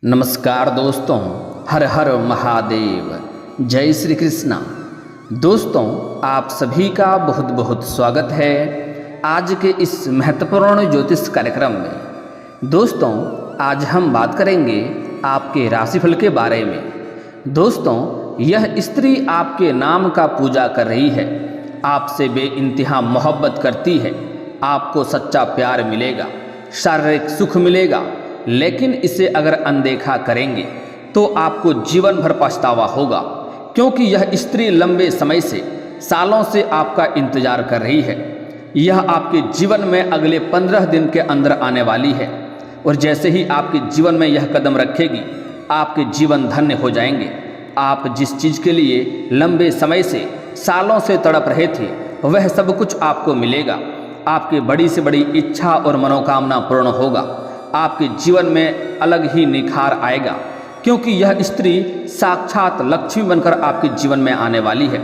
नमस्कार दोस्तों, हर हर महादेव, जय श्री कृष्णा। दोस्तों, आप सभी का बहुत बहुत स्वागत है आज के इस महत्वपूर्ण ज्योतिष कार्यक्रम में। दोस्तों, आज हम बात करेंगे आपके राशिफल के बारे में। दोस्तों, यह स्त्री आपके नाम का पूजा कर रही है, आपसे बेइंतहा मोहब्बत करती है, आपको सच्चा प्यार मिलेगा, शारीरिक सुख मिलेगा, लेकिन इसे अगर अनदेखा करेंगे तो आपको जीवन भर पछतावा होगा, क्योंकि यह स्त्री लंबे समय से, सालों से आपका इंतजार कर रही है। यह आपके जीवन में अगले 15 दिन के अंदर आने वाली है और जैसे ही आपके जीवन में यह कदम रखेगी, आपके जीवन धन्य हो जाएंगे। आप जिस चीज़ के लिए लंबे समय से, सालों से तड़प रहे थे, वह सब कुछ आपको मिलेगा। आपकी बड़ी से बड़ी इच्छा और मनोकामना पूर्ण होगा। आपके जीवन में अलग ही निखार आएगा, क्योंकि यह स्त्री साक्षात लक्ष्मी बनकर आपके जीवन में आने वाली है।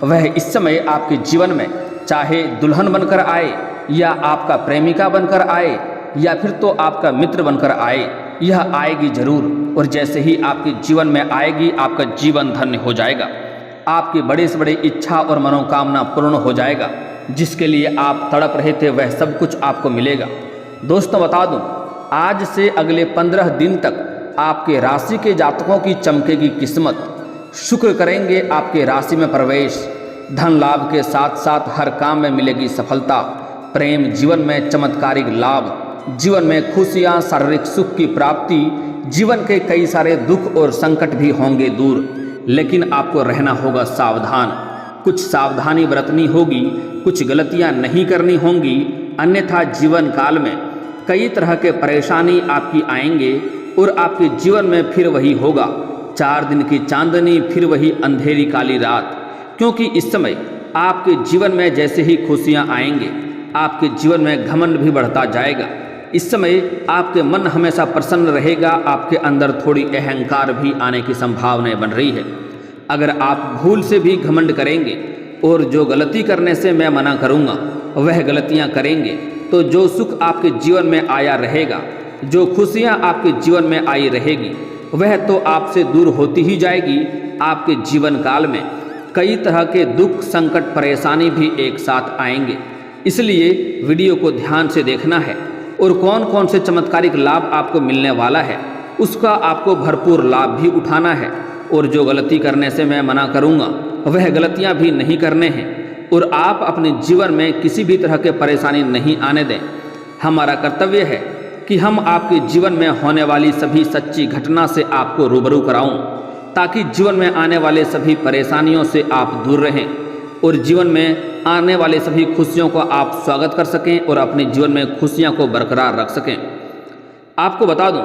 वह इस समय आपके जीवन में चाहे दुल्हन बनकर आए, या आपका प्रेमिका बनकर आए, या फिर तो आपका मित्र बनकर आए, यह आएगी जरूर। और जैसे ही आपके जीवन में आएगी, आपका जीवन धन्य हो जाएगा। आपकी बड़े से बड़े इच्छा और मनोकामना पूर्ण हो जाएगा। जिसके लिए आप तड़प रहे थे, वह सब कुछ आपको मिलेगा। दोस्तों, बता दूं, आज से अगले 15 दिन तक आपके राशि के जातकों की चमकेगी किस्मत। शुक्र करेंगे आपके राशि में प्रवेश। धन लाभ के साथ साथ हर काम में मिलेगी सफलता। प्रेम जीवन में चमत्कारिक लाभ, जीवन में खुशियां, शारीरिक सुख की प्राप्ति। जीवन के कई सारे दुख और संकट भी होंगे दूर, लेकिन आपको रहना होगा सावधान। कुछ सावधानी बरतनी होगी, कुछ गलतियां नहीं करनी होंगी, अन्यथा जीवन काल में कई तरह के परेशानी आपकी आएंगे और आपके जीवन में फिर वही होगा, 4 दिन की चांदनी, फिर वही अंधेरी काली रात। क्योंकि इस समय आपके जीवन में जैसे ही खुशियां आएंगे, आपके जीवन में घमंड भी बढ़ता जाएगा। इस समय आपके मन हमेशा प्रसन्न रहेगा, आपके अंदर थोड़ी अहंकार भी आने की संभावनाएं बन रही है। अगर आप भूल से भी घमंड करेंगे और जो गलती करने से मैं मना करूँगा वह गलतियाँ करेंगे, तो जो सुख आपके जीवन में आया रहेगा, जो खुशियाँ आपके जीवन में आई रहेगी, वह तो आपसे दूर होती ही जाएगी। आपके जीवन काल में कई तरह के दुख, संकट, परेशानी भी एक साथ आएंगे। इसलिए वीडियो को ध्यान से देखना है और कौन कौन से चमत्कारिक लाभ आपको मिलने वाला है, उसका आपको भरपूर लाभ भी उठाना है। और जो गलती करने से मैं मना करूँगा, वह गलतियाँ भी नहीं करने हैं और आप अपने जीवन में किसी भी तरह के परेशानी नहीं आने दें। हमारा कर्तव्य है कि हम आपके जीवन में होने वाली सभी सच्ची घटना से आपको रूबरू कराऊं, ताकि जीवन में आने वाले सभी परेशानियों से आप दूर रहें और जीवन में आने वाले सभी खुशियों को आप स्वागत कर सकें और अपने जीवन में खुशियां को बरकरार रख सकें। आपको बता दूं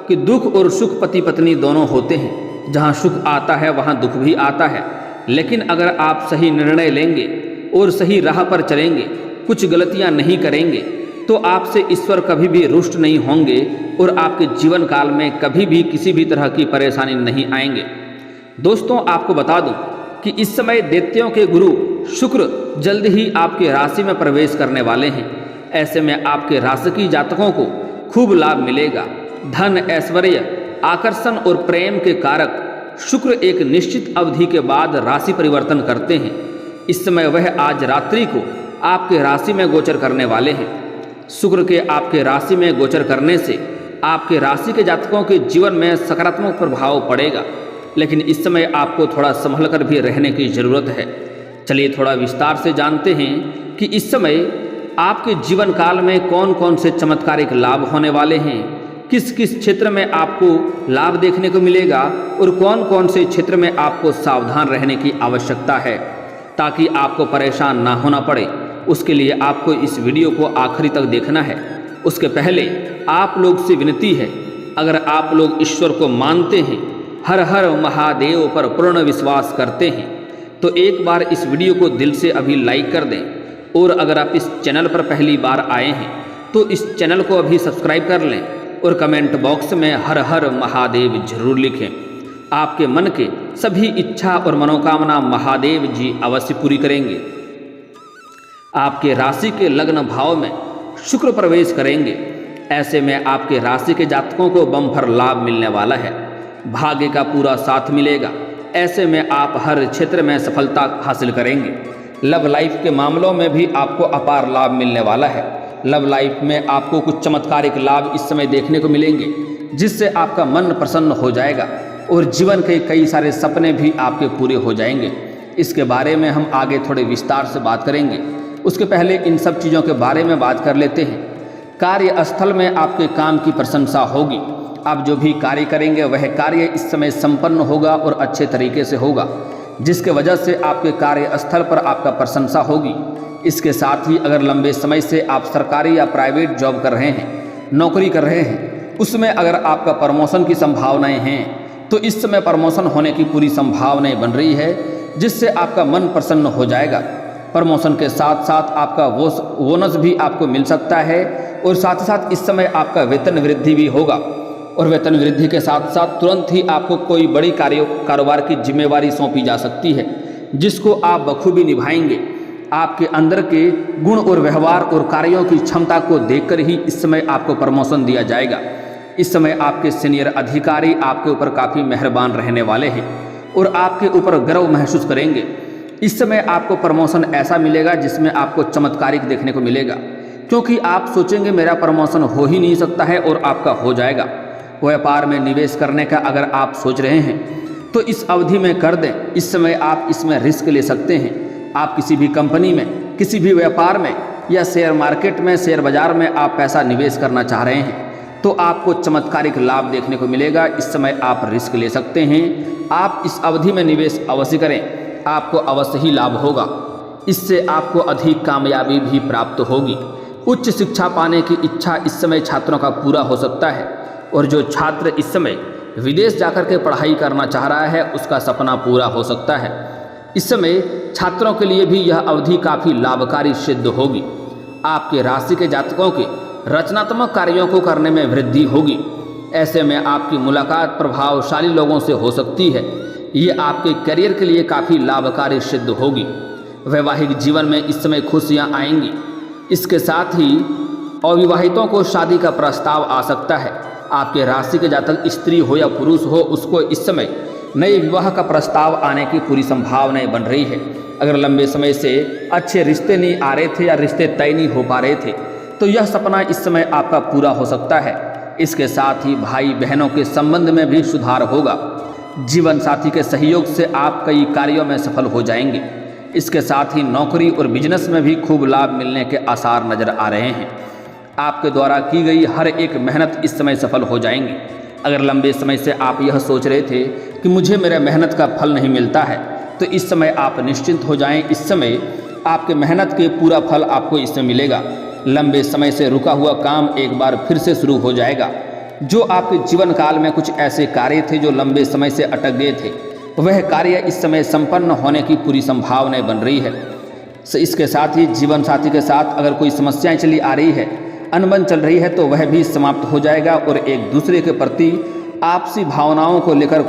कि दुख और सुख पति पत्नी दोनों होते हैं। जहां सुख आता है वहां दुख भी आता है, लेकिन अगर आप सही निर्णय लेंगे और सही राह पर चलेंगे, कुछ गलतियां नहीं करेंगे, तो आपसे ईश्वर कभी भी रुष्ट नहीं होंगे और आपके जीवन काल में कभी भी किसी भी तरह की परेशानी नहीं आएंगे। दोस्तों, आपको बता दूं कि इस समय दैत्यों के गुरु शुक्र जल्द ही आपके राशि में प्रवेश करने वाले हैं। ऐसे में आपके राशि की जातकों को खूब लाभ मिलेगा। धन, ऐश्वर्य, आकर्षण और प्रेम के कारक शुक्र एक निश्चित अवधि के बाद राशि परिवर्तन करते हैं। इस समय वह आज रात्रि को आपके राशि में गोचर करने वाले हैं। शुक्र के आपके राशि में गोचर करने से आपके राशि के जातकों के जीवन में सकारात्मक प्रभाव पड़ेगा, लेकिन इस समय आपको थोड़ा संभल कर भी रहने की ज़रूरत है। चलिए थोड़ा विस्तार से जानते हैं कि इस समय आपके जीवन काल में कौन कौन से चमत्कारिक लाभ होने वाले हैं, किस किस क्षेत्र में आपको लाभ देखने को मिलेगा और कौन कौन से क्षेत्र में आपको सावधान रहने की आवश्यकता है, ताकि आपको परेशान ना होना पड़े। उसके लिए आपको इस वीडियो को आखिरी तक देखना है। उसके पहले आप लोग से विनती है, अगर आप लोग ईश्वर को मानते हैं, हर हर महादेव पर पूर्ण विश्वास करते हैं, तो एक बार इस वीडियो को दिल से अभी लाइक कर दें। और अगर आप इस चैनल पर पहली बार आए हैं तो इस चैनल को अभी सब्सक्राइब कर लें और कमेंट बॉक्स में हर हर महादेव जरूर लिखें। आपके मन के सभी इच्छा और मनोकामना महादेव जी अवश्य पूरी करेंगे। आपके राशि के लग्न भाव में शुक्र प्रवेश करेंगे। ऐसे में आपके राशि के जातकों को बम्पर लाभ मिलने वाला है। भाग्य का पूरा साथ मिलेगा। ऐसे में आप हर क्षेत्र में सफलता हासिल करेंगे। लव लाइफ के मामलों में भी आपको अपार लाभ मिलने वाला है। लव लाइफ में आपको कुछ चमत्कारिक लाभ इस समय देखने को मिलेंगे, जिससे आपका मन प्रसन्न हो जाएगा और जीवन के कई सारे सपने भी आपके पूरे हो जाएंगे। इसके बारे में हम आगे थोड़े विस्तार से बात करेंगे। उसके पहले इन सब चीज़ों के बारे में बात कर लेते हैं। कार्यस्थल में आपके काम की प्रशंसा होगी। आप जो भी कार्य करेंगे वह कार्य इस समय संपन्न होगा और अच्छे तरीके से होगा, जिसके वजह से आपके कार्यस्थल पर आपका प्रशंसा होगी। इसके साथ ही अगर लंबे समय से आप सरकारी या प्राइवेट जॉब कर रहे हैं, नौकरी कर रहे हैं, उसमें अगर आपका प्रमोशन की संभावनाएं हैं तो इस समय प्रमोशन होने की पूरी संभावनाएं बन रही है, जिससे आपका मन प्रसन्न हो जाएगा। प्रमोशन के साथ साथ आपका बोनस भी आपको मिल सकता है और साथ ही साथ इस समय आपका वेतन वृद्धि भी होगा। और वेतन वृद्धि के साथ साथ तुरंत ही आपको कोई बड़ी कारोबार की जिम्मेवारी सौंपी जा सकती है, जिसको आप बखूबी निभाएंगे। आपके अंदर के गुण और व्यवहार और कार्यों की क्षमता को देखकर ही इस समय आपको प्रमोशन दिया जाएगा। इस समय आपके सीनियर अधिकारी आपके ऊपर काफ़ी मेहरबान रहने वाले हैं और आपके ऊपर गर्व महसूस करेंगे। इस समय आपको प्रमोशन ऐसा मिलेगा जिसमें आपको चमत्कारिक देखने को मिलेगा, क्योंकि आप सोचेंगे मेरा प्रमोशन हो ही नहीं सकता है और आपका हो जाएगा। व्यापार में निवेश करने का अगर आप सोच रहे हैं तो इस अवधि में कर दें। इस समय आप इसमें रिस्क ले सकते हैं। आप किसी भी कंपनी में, किसी भी व्यापार में या शेयर मार्केट में, शेयर बाजार में आप पैसा निवेश करना चाह रहे हैं तो आपको चमत्कारिक लाभ देखने को मिलेगा। इस समय आप रिस्क ले सकते हैं। आप इस अवधि में निवेश अवश्य करें, आपको अवश्य ही लाभ होगा। इससे आपको अधिक कामयाबी भी प्राप्त होगी। उच्च शिक्षा पाने की इच्छा इस समय छात्रों का पूरा हो सकता है और जो छात्र इस समय विदेश जाकर के पढ़ाई करना चाह रहा है उसका सपना पूरा हो सकता है। इस समय छात्रों के लिए भी यह अवधि काफ़ी लाभकारी सिद्ध होगी। आपके राशि के जातकों के रचनात्मक कार्यों को करने में वृद्धि होगी। ऐसे में आपकी मुलाकात प्रभावशाली लोगों से हो सकती है। ये आपके करियर के लिए काफ़ी लाभकारी सिद्ध होगी। वैवाहिक जीवन में इस समय खुशियाँ आएंगी। इसके साथ ही अविवाहितों को शादी का प्रस्ताव आ सकता है। आपके राशि के जातक स्त्री हो या पुरुष हो, उसको इस समय नए विवाह का प्रस्ताव आने की पूरी संभावनाएं बन रही है। अगर लंबे समय से अच्छे रिश्ते नहीं आ रहे थे या रिश्ते तय नहीं हो पा रहे थे तो यह सपना इस समय आपका पूरा हो सकता है। इसके साथ ही भाई बहनों के संबंध में भी सुधार होगा। जीवन साथी के सहयोग से आप कई कार्यों में सफल हो जाएंगे। इसके साथ ही नौकरी और बिजनेस में भी खूब लाभ मिलने के आसार नजर आ रहे हैं। आपके द्वारा की गई हर एक मेहनत इस समय सफल हो जाएंगी। अगर लंबे समय से आप यह सोच रहे थे कि मुझे मेरे मेहनत का फल नहीं मिलता है तो इस समय आप निश्चिंत हो जाएं। इस समय आपके मेहनत के पूरा फल आपको इसमें मिलेगा। लंबे समय से रुका हुआ काम एक बार फिर से शुरू हो जाएगा। जो आपके जीवन काल में कुछ ऐसे कार्य थे जो लंबे समय से अटक गए थे, वह कार्य इस समय संपन्न होने की पूरी संभावनाएं बन रही है। इसके साथ ही जीवन साथी के साथ अगर कोई समस्याएं चली आ रही है, अनबन चल रही है, तो वह भी समाप्त हो जाएगा और एक दूसरे के प्रति आपसी भावनाओं को लेकर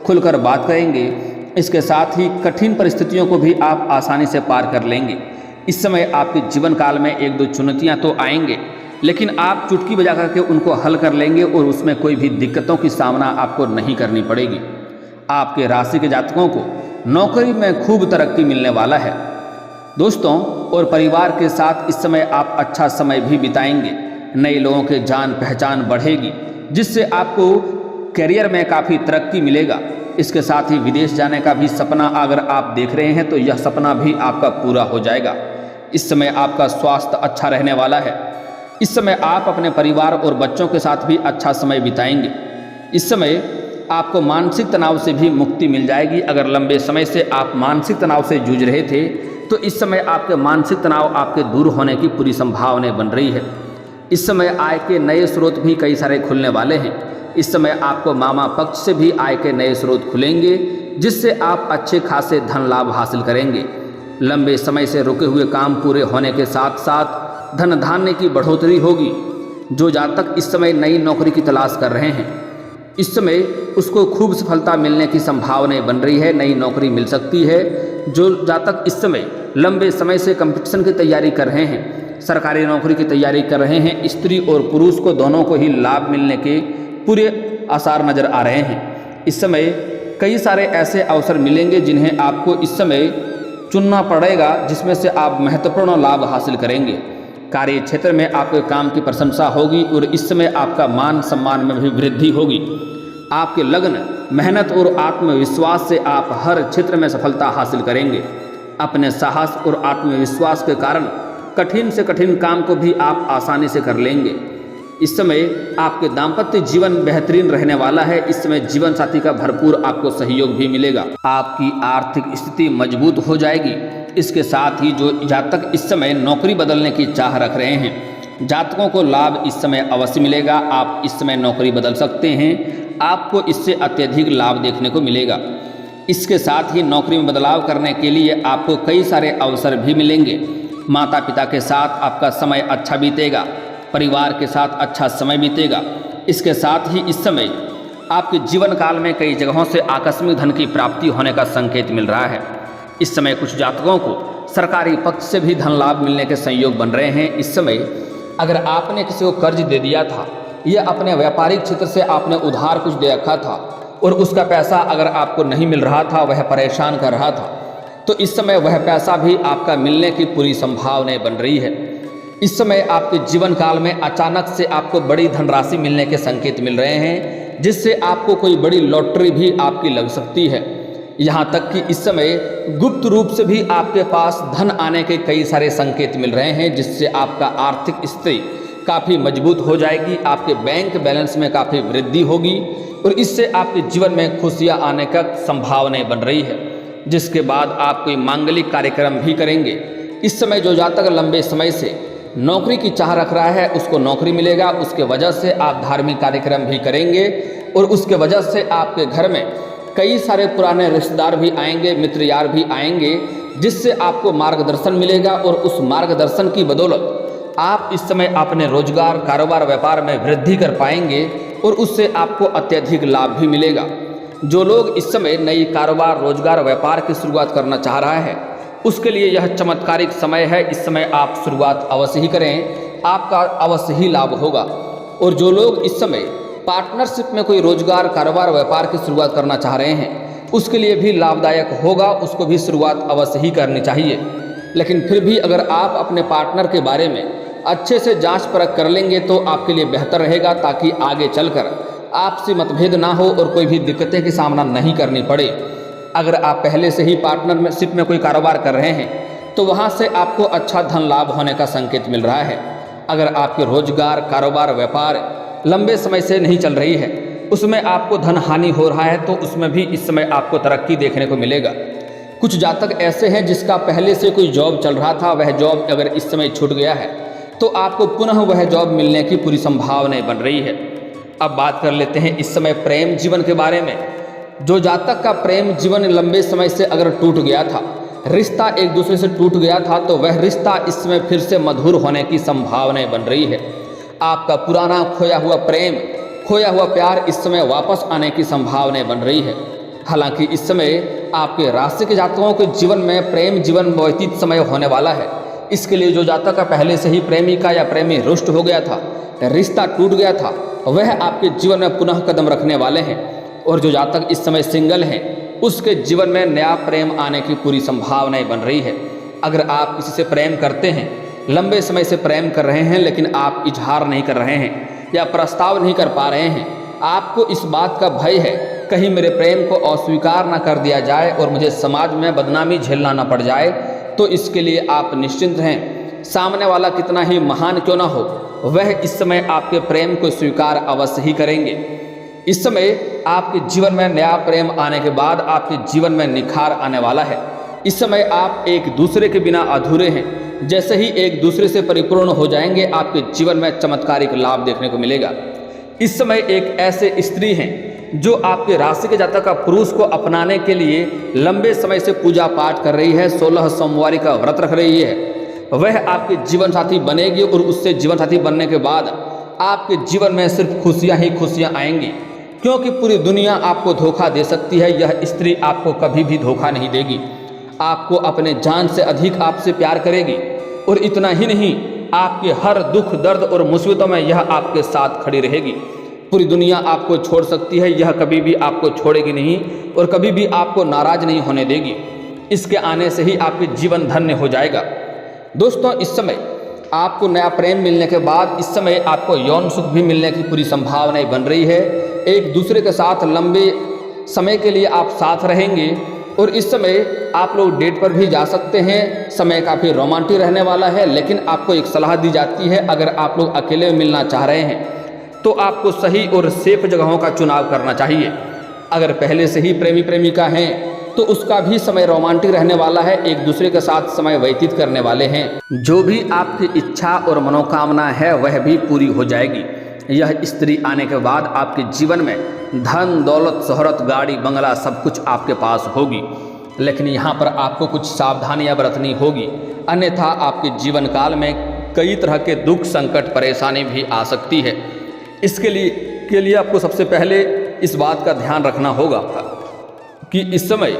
खुलकर बात करेंगे। इसके साथ ही कठिन परिस्थितियों को भी आप आसानी से पार कर लेंगे। इस समय आपके जीवन काल में एक दो चुनौतियां तो आएंगे, लेकिन आप चुटकी बजा करके उनको हल कर लेंगे और उसमें कोई भी दिक्कतों की सामना आपको नहीं करनी पड़ेगी। आपके राशि के जातकों को नौकरी में खूब तरक्की मिलने वाला है। दोस्तों और परिवार के साथ इस समय आप अच्छा समय भी बिताएंगे। नए लोगों के जान पहचान बढ़ेगी, जिससे आपको करियर में काफ़ी तरक्की मिलेगा। इसके साथ ही विदेश जाने का भी सपना अगर आप देख रहे हैं तो यह सपना भी आपका पूरा हो जाएगा। इस समय आपका स्वास्थ्य अच्छा रहने वाला है। इस समय आप अपने परिवार और बच्चों के साथ भी अच्छा समय बिताएंगे। इस समय आपको मानसिक तनाव से भी मुक्ति मिल जाएगी। अगर लंबे समय से आप मानसिक तनाव से जूझ रहे थे तो इस समय आपके मानसिक तनाव आपके दूर होने की पूरी संभावनाएं बन रही है। इस समय आय के नए स्रोत भी कई सारे खुलने वाले हैं। इस समय आपको मामा पक्ष से भी आय के नए स्रोत खुलेंगे, जिससे आप अच्छे खासे धन लाभ हासिल करेंगे। लंबे समय से रुके हुए काम पूरे होने के साथ साथ धन धान्य की बढ़ोतरी होगी। जो जातक इस समय नई नौकरी की तलाश कर रहे हैं, इस समय उसको खूब सफलता मिलने की संभावनाएं बन रही है। नई नौकरी मिल सकती है। जो जातक इस समय लंबे समय से कंपटीशन की तैयारी कर रहे हैं, सरकारी नौकरी की तैयारी कर रहे हैं, स्त्री और पुरुष को दोनों को ही लाभ मिलने के पूरे आसार नज़र आ रहे हैं। इस समय कई सारे ऐसे अवसर मिलेंगे जिन्हें आपको इस समय चुनना पड़ेगा, जिसमें से आप महत्वपूर्ण लाभ हासिल करेंगे। कार्य क्षेत्र में आपके काम की प्रशंसा होगी और इस समय आपका मान सम्मान में भी वृद्धि होगी। आपके लगन, मेहनत और आत्मविश्वास से आप हर क्षेत्र में सफलता हासिल करेंगे। अपने साहस और आत्मविश्वास के कारण कठिन से कठिन काम को भी आप आसानी से कर लेंगे। इस समय आपके दाम्पत्य जीवन बेहतरीन रहने वाला है। इस समय जीवन साथी का भरपूर आपको सहयोग भी मिलेगा। आपकी आर्थिक स्थिति मजबूत हो जाएगी। इसके साथ ही जो जातक इस समय नौकरी बदलने की चाह रख रहे हैं, जातकों को लाभ इस समय अवश्य मिलेगा। आप इस समय नौकरी बदल सकते हैं, आपको इससे अत्यधिक लाभ देखने को मिलेगा। इसके साथ ही नौकरी में बदलाव करने के लिए आपको कई सारे अवसर भी मिलेंगे। माता पिता के साथ आपका समय अच्छा बीतेगा, परिवार के साथ अच्छा समय बीतेगा। इसके साथ ही इस समय आपके जीवन काल में कई जगहों से आकस्मिक धन की प्राप्ति होने का संकेत मिल रहा है। इस समय कुछ जातकों को सरकारी पक्ष से भी धन लाभ मिलने के संयोग बन रहे हैं। इस समय अगर आपने किसी को कर्ज दे दिया था या अपने व्यापारिक क्षेत्र से आपने उधार कुछ दे रखा था और उसका पैसा अगर आपको नहीं मिल रहा था, वह परेशान कर रहा था, तो इस समय वह पैसा भी आपका मिलने की पूरी संभावनाएं बन रही है। इस समय आपके जीवन काल में अचानक से आपको बड़ी धनराशि मिलने के संकेत मिल रहे हैं, जिससे आपको कोई बड़ी लॉटरी भी आपकी लग सकती है। यहाँ तक कि इस समय गुप्त रूप से भी आपके पास धन आने के कई सारे संकेत मिल रहे हैं, जिससे आपका आर्थिक स्थिति काफ़ी मजबूत हो जाएगी। आपके बैंक बैलेंस में काफ़ी वृद्धि होगी और इससे आपके जीवन में खुशियाँ आने का संभावनाएं बन रही है। जिसके बाद आप कोई मांगलिक कार्यक्रम भी करेंगे। इस समय जो जातक लंबे समय से नौकरी की चाह रख रहा है, उसको नौकरी मिलेगा। उसके वजह से आप धार्मिक कार्यक्रम भी करेंगे और उसके वजह से आपके घर में कई सारे पुराने रिश्तेदार भी आएंगे, मित्र यार भी आएंगे, जिससे आपको मार्गदर्शन मिलेगा और उस मार्गदर्शन की बदौलत आप इस समय अपने रोजगार, कारोबार, व्यापार में वृद्धि कर पाएंगे और उससे आपको अत्यधिक लाभ भी मिलेगा। जो लोग इस समय नई कारोबार, रोजगार, व्यापार की शुरुआत करना चाह रहा है, उसके लिए यह चमत्कारिक समय है। इस समय आप शुरुआत अवश्य ही करें, आपका अवश्य ही लाभ होगा। और जो लोग इस समय पार्टनरशिप में कोई रोजगार, कारोबार, व्यापार की शुरुआत करना चाह रहे हैं, उसके लिए भी लाभदायक होगा। उसको भी शुरुआत अवश्य ही करनी चाहिए। लेकिन फिर भी अगर आप अपने पार्टनर के बारे में अच्छे से जांच परख कर लेंगे तो आपके लिए बेहतर रहेगा, ताकि आगे चलकर आपसे मतभेद ना हो और कोई भी दिक्कतें की सामना नहीं करनी पड़े। अगर आप पहले से ही पार्टनरशिप में कोई कारोबार कर रहे हैं तो वहाँ से आपको अच्छा धन लाभ होने का संकेत मिल रहा है। अगर आपके रोजगार, कारोबार, व्यापार लंबे समय से नहीं चल रही है, उसमें आपको धन हानि हो रहा है, तो उसमें भी इस समय आपको तरक्की देखने को मिलेगा। कुछ जातक ऐसे हैं जिसका पहले से कोई जॉब चल रहा था, वह जॉब अगर इस समय छूट गया है तो आपको पुनः वह जॉब मिलने की पूरी संभावनाएं बन रही है। अब बात कर लेते हैं इस समय प्रेम जीवन के बारे में। जो जातक का प्रेम जीवन लंबे समय से अगर टूट गया था, रिश्ता एक दूसरे से टूट गया था, तो वह रिश्ता इस समय फिर से मधुर होने की संभावनाएं बन रही है। आपका पुराना खोया हुआ प्रेम, खोया हुआ प्यार इस समय वापस आने की संभावनाएं बन रही है। हालांकि इस समय आपके राशि के जातकों के जीवन में प्रेम जीवन व्यतीत समय होने वाला है। इसके लिए जो जातक का पहले से ही प्रेमिका या प्रेमी रुष्ट हो गया था, रिश्ता टूट गया था, वह आपके जीवन में पुनः कदम रखने वाले हैं। और जो जातक इस समय सिंगल हैं, उसके जीवन में नया प्रेम आने की पूरी संभावनाएं बन रही है। अगर आप किसी से प्रेम करते हैं, लंबे समय से प्रेम कर रहे हैं, लेकिन आप इजहार नहीं कर रहे हैं या प्रस्ताव नहीं कर पा रहे हैं, आपको इस बात का भय है कहीं मेरे प्रेम को अस्वीकार ना कर दिया जाए और मुझे समाज में बदनामी झेलना ना पड़ जाए, तो इसके लिए आप निश्चिंत रहें। सामने वाला कितना ही महान क्यों ना हो, वह इस समय आपके प्रेम को स्वीकार अवश्य ही करेंगे। इस समय आपके जीवन में नया प्रेम आने के बाद आपके जीवन में निखार आने वाला है। इस समय आप एक दूसरे के बिना अधूरे हैं। जैसे ही एक दूसरे से परिपूर्ण हो जाएंगे, आपके जीवन में चमत्कारिक लाभ देखने को मिलेगा। इस समय एक ऐसे स्त्री हैं जो आपके राशि के जातक का पुरुष को अपनाने के लिए लंबे समय से पूजा पाठ कर रही है, 16 सोमवारी का व्रत रख रही है। वह आपके जीवन साथी बनेगी और उससे जीवन साथी बनने के बाद आपके जीवन में सिर्फ खुशियां ही खुशियां आएंगी, क्योंकि पूरी दुनिया आपको धोखा दे सकती है, यह स्त्री आपको कभी भी धोखा नहीं देगी। आपको अपने जान से अधिक आपसे प्यार करेगी और इतना ही नहीं, आपके हर दुख दर्द और मुसीबतों में यह आपके साथ खड़ी रहेगी। पूरी दुनिया आपको छोड़ सकती है, यह कभी भी आपको छोड़ेगी नहीं और कभी भी आपको नाराज नहीं होने देगी। इसके आने से ही आपके जीवन धन्य हो जाएगा। दोस्तों, इस समय आपको नया प्रेम मिलने के बाद इस समय आपको यौन सुख भी मिलने की पूरी संभावनाएं बन रही है। एक दूसरे के साथ लंबे समय के लिए आप साथ रहेंगे और इस समय आप लोग डेट पर भी जा सकते हैं। समय काफ़ी रोमांटिक रहने वाला है, लेकिन आपको एक सलाह दी जाती है, अगर आप लोग अकेले मिलना चाह रहे हैं तो आपको सही और सेफ जगहों का चुनाव करना चाहिए। अगर पहले से ही प्रेमी प्रेमिका हैं तो उसका भी समय रोमांटिक रहने वाला है, एक दूसरे के साथ समय व्यतीत करने वाले हैं। जो भी आपकी इच्छा और मनोकामना है वह भी पूरी हो जाएगी। यह स्त्री आने के बाद आपके जीवन में धन दौलत शोहरत गाड़ी बंगला सब कुछ आपके पास होगी, लेकिन यहाँ पर आपको कुछ सावधानियाँ बरतनी होगी, अन्यथा आपके जीवन काल में कई तरह के दुख संकट परेशानी भी आ सकती है। इसके लिए आपको सबसे पहले इस बात का ध्यान रखना होगा कि इस समय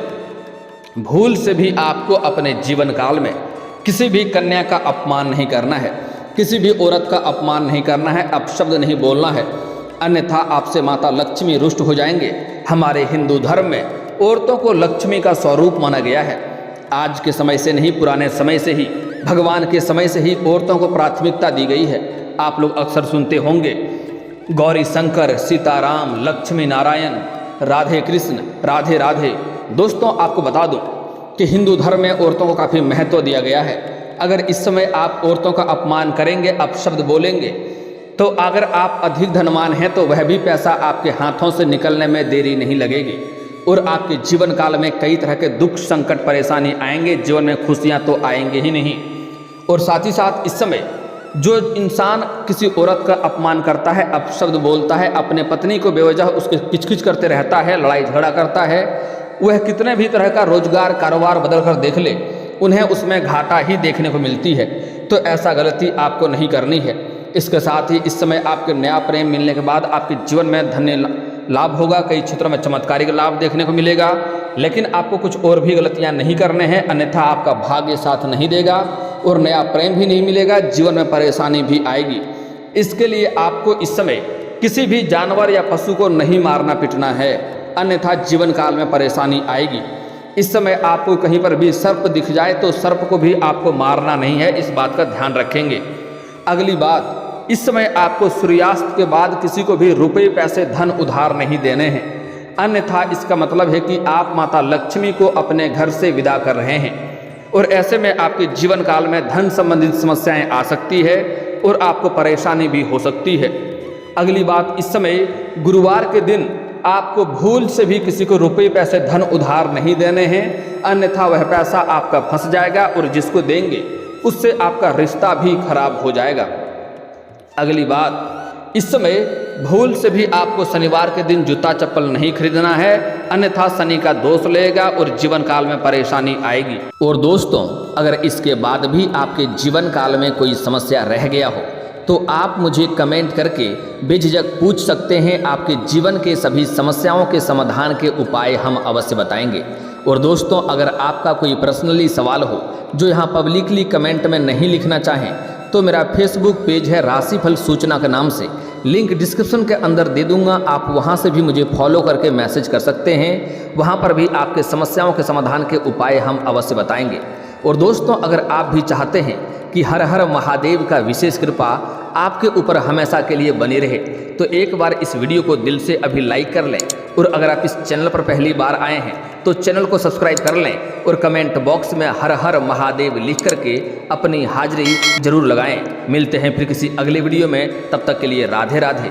भूल से भी आपको अपने जीवन काल में किसी भी कन्या का अपमान नहीं करना है, किसी भी औरत का अपमान नहीं करना है, अपशब्द नहीं बोलना है, अन्यथा आपसे माता लक्ष्मी रुष्ट हो जाएंगे। हमारे हिंदू धर्म में औरतों को लक्ष्मी का स्वरूप माना गया है। आज के समय से नहीं, पुराने समय से ही, भगवान के समय से ही औरतों को प्राथमिकता दी गई है। आप लोग अक्सर सुनते होंगे गौरी शंकर, सीताराम, लक्ष्मी नारायण, राधे कृष्ण, राधे राधे। दोस्तों, आपको बता दूं कि हिंदू धर्म में औरतों को काफ़ी महत्व दिया गया है। अगर इस समय आप औरतों का अपमान करेंगे, अपशब्द बोलेंगे, तो अगर आप अधिक धनवान हैं तो वह भी पैसा आपके हाथों से निकलने में देरी नहीं लगेगी और आपके जीवन काल में कई तरह के दुख संकट परेशानी आएंगे। जीवन में खुशियाँ तो आएंगे ही नहीं। और साथ ही साथ इस समय जो इंसान किसी औरत का अपमान करता है, अपशब्द बोलता है, अपने पत्नी को बेवजह उसके किचकिच करते रहता है, लड़ाई झगड़ा करता है, वह कितने भी तरह का रोजगार कारोबार बदल कर देख ले, उन्हें उसमें घाटा ही देखने को मिलती है। तो ऐसा गलती आपको नहीं करनी है। इसके साथ ही इस समय आपके नया प्रेम मिलने के बाद आपके जीवन में धन्य लाभ होगा, कई क्षेत्रों में चमत्कारिक लाभ देखने को मिलेगा, लेकिन आपको कुछ और भी गलतियां नहीं करने हैं, अन्यथा आपका भाग्य साथ नहीं देगा और नया प्रेम भी नहीं मिलेगा, जीवन में परेशानी भी आएगी। इसके लिए आपको इस समय किसी भी जानवर या पशु को नहीं मारना पीटना है, अन्यथा जीवन काल में परेशानी आएगी। इस समय आपको कहीं पर भी सर्प दिख जाए तो सर्प को भी आपको मारना नहीं है, इस बात का ध्यान रखेंगे। अगली बात, इस समय आपको सूर्यास्त के बाद किसी को भी रुपए पैसे धन उधार नहीं देने हैं, अन्यथा इसका मतलब है कि आप माता लक्ष्मी को अपने घर से विदा कर रहे हैं और ऐसे में आपके जीवन काल में धन संबंधित समस्याएं आ सकती है और आपको परेशानी भी हो सकती है। अगली बात, इस समय गुरुवार के दिन आपको भूल से भी किसी को रुपए पैसे धन उधार नहीं देने हैं, अन्यथा वह पैसा आपका फंस जाएगा और जिसको देंगे उससे आपका रिश्ता भी खराब हो जाएगा। अगली बात, इस समय भूल से भी आपको शनिवार के दिन जूता चप्पल नहीं खरीदना है, अन्यथा शनि का दोष लेगा और जीवन काल में परेशानी आएगी। और दोस्तों, अगर इसके बाद भी आपके जीवन काल में कोई समस्या रह गया हो तो आप मुझे कमेंट करके बेझिझक पूछ सकते हैं। आपके जीवन के सभी समस्याओं के समाधान के उपाय हम अवश्य बताएंगे। और दोस्तों, अगर आपका कोई पर्सनली सवाल हो जो यहाँ पब्लिकली कमेंट में नहीं लिखना चाहें तो मेरा फेसबुक पेज है राशिफल सूचना के नाम से, लिंक डिस्क्रिप्शन के अंदर दे दूंगा, आप वहां से भी मुझे फॉलो करके मैसेज कर सकते हैं। वहां पर भी आपके समस्याओं के समाधान के उपाय हम अवश्य बताएंगे। और दोस्तों, अगर आप भी चाहते हैं कि हर हर महादेव का विशेष कृपा आपके ऊपर हमेशा के लिए बनी रहे तो एक बार इस वीडियो को दिल से अभी लाइक कर लें। और अगर आप इस चैनल पर पहली बार आए हैं तो चैनल को सब्सक्राइब कर लें और कमेंट बॉक्स में हर हर महादेव लिख करके अपनी हाजिरी जरूर लगाएं। मिलते हैं फिर किसी अगले वीडियो में, तब तक के लिए राधे राधे।